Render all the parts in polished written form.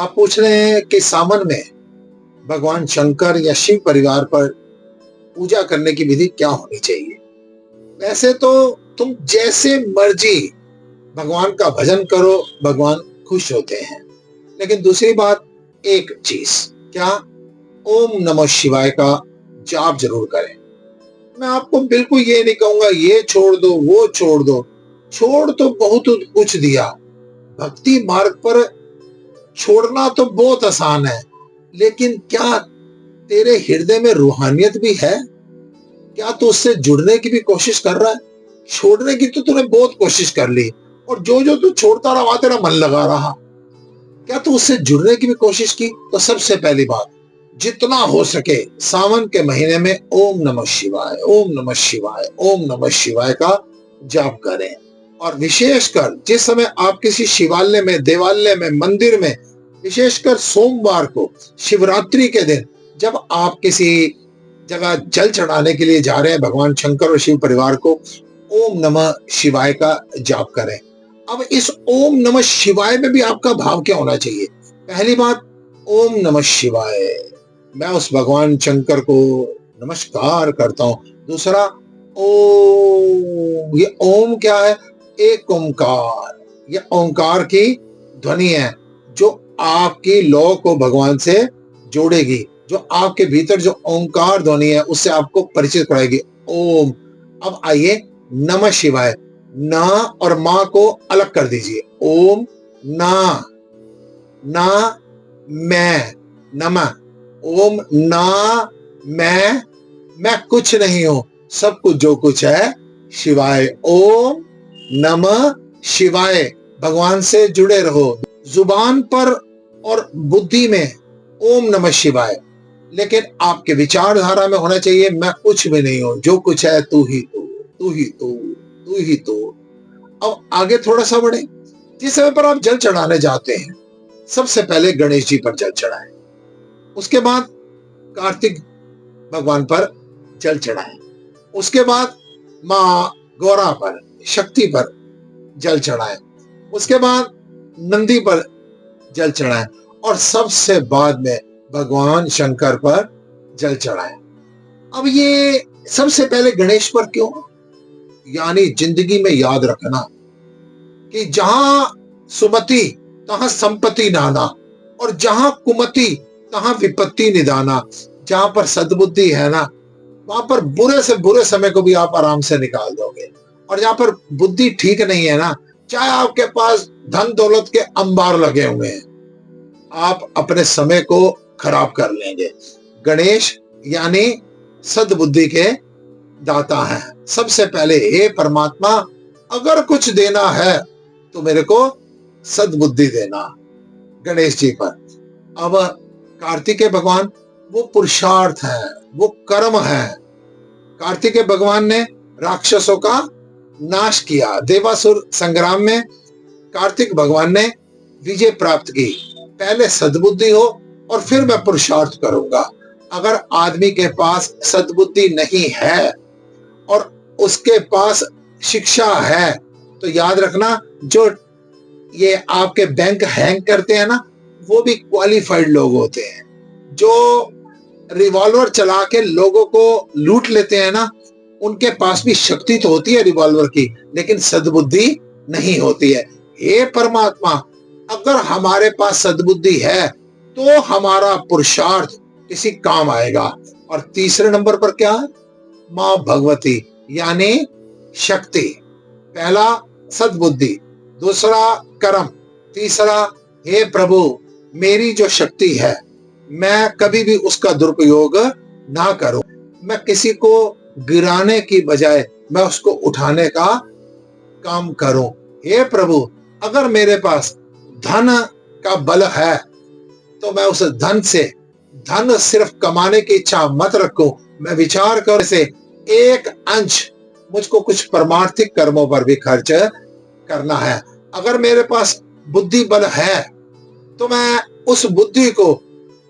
आप पूछ रहे हैं कि सावन में भगवान शंकर या शिव परिवार पर पूजा करने की विधि क्या होनी चाहिए। वैसे तो तुम जैसे मर्जी भगवान का भजन करो, भगवान खुश होते हैं। लेकिन दूसरी बात, एक चीज, क्या, ओम नमः शिवाय का जाप जरूर करें। मैं आपको बिल्कुल ये नहीं कहूंगा ये छोड़ दो वो छोड़ दो, छोड़ तो बहुत कुछ दिया। भक्ति मार्ग पर छोड़ना तो बहुत आसान है, लेकिन क्या तेरे हृदय में रूहानियत भी है? क्या तू उससे जुड़ने की भी कोशिश कर रहा है? छोड़ने की तो तूने बहुत कोशिश कर ली, और जो जो तू छोड़ता रहा वहां तेरा मन लगा रहा। क्या तू उससे जुड़ने की भी कोशिश की? तो सबसे पहली बात, जितना हो सके सावन के महीने में ओम नमः शिवाय, ओम नमः शिवाय, ओम नमः शिवाय का जाप करें। और विशेषकर जिस समय आप किसी शिवालय में, देवालय में, मंदिर में, विशेषकर सोमवार को, शिवरात्रि के दिन जब आप किसी जगह जल चढ़ाने के लिए जा रहे हैं भगवान शंकर और शिव परिवार को, ओम नमः शिवाय का जाप करें। अब इस ओम नमः शिवाय में भी आपका भाव क्या होना चाहिए? पहली बात, ओम नमः शिवाय, मैं उस भगवान शंकर को नमस्कार करता हूं। दूसरा, ओम, ये ओम क्या है? एक ओंकार, ये ओंकार की ध्वनि है जो आपकी लौ को भगवान से जोड़ेगी, जो आपके भीतर जो ओंकार ध्वनि है उससे आपको परिचित कराएगी। ओम। अब आइए नमः शिवाय, ना और मां को अलग कर दीजिए। ओम ना, ना मैं, नमः। ओम ना मैं कुछ नहीं हूं, सब कुछ जो कुछ है शिवाय। ओम नमः शिवाय, भगवान से जुड़े रहो। जुबान पर और बुद्धि में ओम नमः शिवाय, लेकिन आपके विचारधारा में होना चाहिए मैं कुछ भी नहीं हूं, जो कुछ है तू ही तू, तू ही तू, तू ही तू। अब आगे थोड़ा सा बढ़े। जिस समय पर आप जल चढ़ाने जाते हैं, सबसे पहले गणेश जी पर जल चढ़ाएं, उसके बाद कार्तिक भगवान पर जल चढ़ाएं, उसके बाद मां गौरा पर, शक्ति पर जल चढ़ाएं, उसके बाद नंदी पर जल चढ़ाएं, और सबसे बाद में भगवान शंकर पर जल चढ़ाएं। अब ये सबसे पहले गणेश पर क्यों? यानी जिंदगी में याद रखना कि जहां सुमति तहां संपत्ति नाना, और जहां कुमति तहां विपत्ति निदाना। जहां पर सद्बुद्धि है ना, वहां पर बुरे से बुरे समय को भी आप आराम से निकाल दोगे, और जहां पर बुद्धि ठीक नहीं है ना, चाहे आपके पास धन दौलत के अंबार लगे हुए हैं, आप अपने समय को खराब कर लेंगे। गणेश यानी सद्बुद्धि के दाता हैं। सबसे पहले, हे परमात्मा, अगर कुछ देना है तो मेरे को सद्बुद्धि देना, गणेश जी पर। अब कार्तिकेय भगवान वो पुरुषार्थ है, वो कर्म है। कार्तिकेय भगवान ने राक्षसों का नाश किया। देवासुर संग्राम में कार्तिक भगवान ने विजय प्राप्त की। पहले सद्बुद्धि हो और फिर मैं पुरुषार्थ करूंगा। अगर आदमी के पास सद्बुद्धि नहीं है और उसके पास शिक्षा है, तो याद रखना, जो ये आपके बैंक हैंग करते हैं ना, वो भी क्वालिफाइड लोग होते हैं। जो रिवॉल्वर चला के लोगों को लूट लेते हैं ना, उनके पास भी शक्ति तो होती है रिवॉल्वर की, लेकिन सद्बुद्धि नहीं होती है। हे परमात्मा, अगर हमारे पास सद्बुद्धि है तो हमारा पुरुषार्थ किसी काम आएगा। और तीसरे नंबर पर क्या है? मां भगवती यानी शक्ति। पहला सद्बुद्धि, दूसरा कर्म, तीसरा हे प्रभु, मेरी जो शक्ति है मैं कभी भी उसका दुरुपयोग ना करूं। मैं किसी को गिराने की बजाय मैं उसको उठाने का काम करूं। हे प्रभु, अगर मेरे पास धन का बल है तो मैं उस धन से, धन सिर्फ कमाने की इच्छा मत रखूं, मैं विचार कर से एक अंश मुझको कुछ परमार्थिक कर्मों पर भी खर्च करना है। अगर मेरे पास बुद्धि बल है तो मैं उस बुद्धि को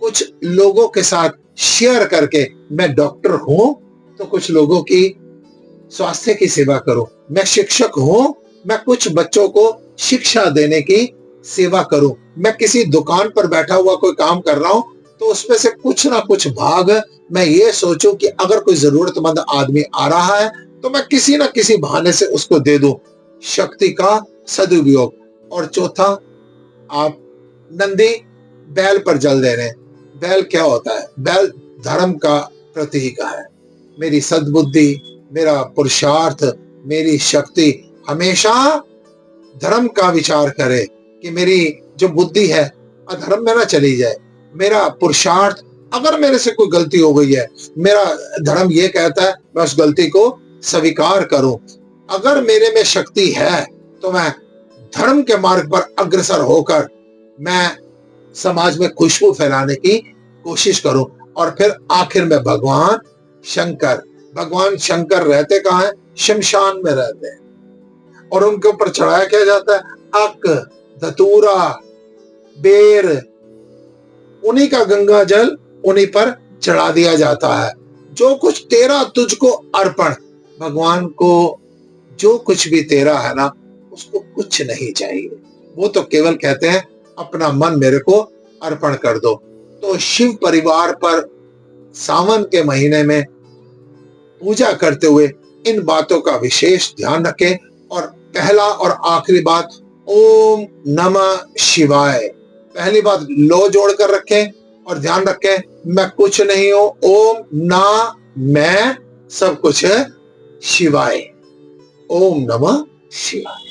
कुछ लोगों के साथ शेयर करके, मैं डॉक्टर हूं तो कुछ लोगों की स्वास्थ्य की सेवा करूं। मैं शिक्षक हूं, मैं कुछ बच्चों को शिक्षा देने की सेवा करूं। मैं किसी दुकान पर बैठा हुआ कोई काम कर रहा हूं तो उसमें से कुछ ना कुछ भाग मैं ये सोचूं कि अगर कोई जरूरतमंद आदमी आ रहा है तो मैं किसी ना किसी बहाने से उसको दे दूं। शक्ति का सदुपयोग। और चौथा, आप नंदी बैल पर जल दे रहे हैं। बैल क्या होता है? बैल धर्म का प्रतीक है। मेरी सद्बुद्धि, मेरा पुरुषार्थ, मेरी शक्ति हमेशा धर्म का विचार करे कि मेरी जो बुद्धि है अधर्म में ना चली जाए। मेरा पुरुषार्थ, अगर मेरे से कोई गलती हो गई है, मेरा धर्म ये कहता है मैं उस गलती को स्वीकार करूं। अगर मेरे में शक्ति है तो मैं धर्म के मार्ग पर अग्रसर होकर मैं समाज में खुशबू फैलाने की कोशिश करूं। और फिर आखिर में भगवान शंकर रहते कहाँ हैं? शमशान में रहते हैं। और उनके ऊपर चढ़ाया क्या जाता है? अक, धतूरा, बेर, उन्हीं का गंगा जल उन्हीं पर चढ़ा दिया जाता है। जो कुछ तेरा तुझको अर्पण। भगवान को जो कुछ भी तेरा है ना, उसको कुछ नहीं चाहिए। वो तो केवल कहते हैं अपना मन मेरे को अर्पण कर दो। तो शिव परिवार पर सावन के महीने में पूजा करते हुए इन बातों का विशेष ध्यान रखें। और पहला और आखिरी बात, ओम नमः शिवाय। पहली बात लो जोड़कर रखें और ध्यान रखें मैं कुछ नहीं हूं। ओम ना मैं, सब कुछ है शिवाय। ओम नमः शिवाय।